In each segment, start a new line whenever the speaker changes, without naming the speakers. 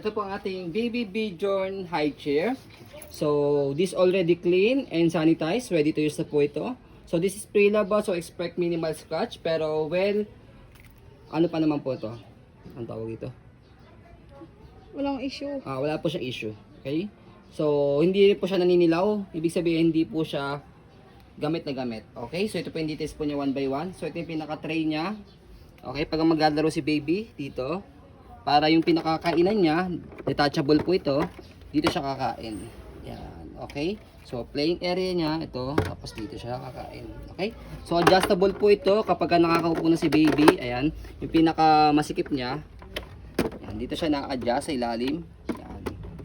ito po ang ating Baby Bjorn high chair. So, this already clean and sanitized. Ready to use na po ito. So, this is pre-laba, so expect minimal scratch. Pero, well, ano pa naman po ito? Ang tawag ito?
Walang issue.
Wala po siyang issue. Okay? So, hindi po siya naninilaw. Ibig sabihin, hindi po siya gamit na gamit. Okay? So, ito po yung details po niya one by one. So, ito yung pinaka-tray niya. Okay? Pag maglalaro si baby, dito. Para yung pinakakainan niya, detachable po ito. Dito siya kakain. Yan. Okay? So, playing area niya, ito. Tapos dito siya kakain. Okay? So, adjustable po ito kapag nakakaupo na si baby. Ayan. Yung pinaka-masikip niya. Yan. Dito siya na-adjust sa ilalim. Yan.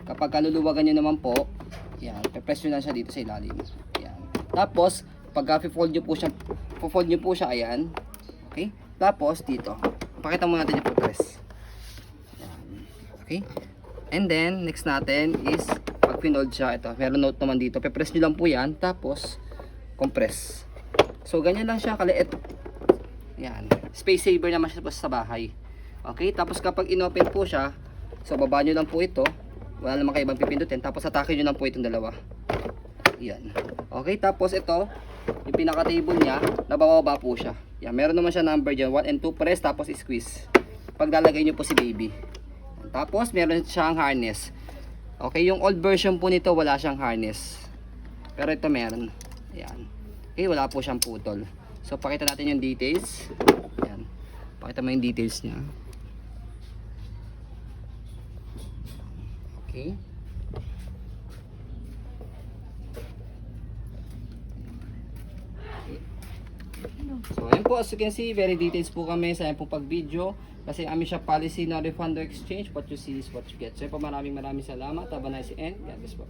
Kapag kaluluwagan nyo naman po, yan. Pe-press nyo lang siya dito sa ilalim. Yan. Tapos, pag fold nyo po siya, ayan. Okay? Tapos, dito. Pakita mo natin yung pe-press. Yan. Okay? And then, next natin is, pag pinold siya, ito, meron note naman dito. Pe-press nyo lang po yan. Tapos, compress. So, ganyan lang siya kaliit. Yan. Space saver naman siya sa bahay. Okay? Tapos, kapag inopen po siya, so, baba nyo lang po ito. Wala naman kayo ibang pipindutin. Tapos, atake nyo lang po itong dalawa. Yan. Okay? Tapos, ito, yung pinaka-table niya, nabababa po siya. Yan. Meron naman siya number dyan. 1 and 2 press, tapos squeeze. Paglalagay nyo po si baby. Tapos, meron siyang harness. Okay, yung old version po nito, wala siyang harness. Pero ito meron. Ayan. Okay, wala po siyang putol. So, pakita natin yung details. Ayan. Pakita mo yung details niya. Okay. So, ayan po, as you can see, very details po kami sa ayan pong pag-video. Kasi amin siya policy na refund or exchange. What you see is what you get. So, po, maraming salamat. Have a nice end. God bless po.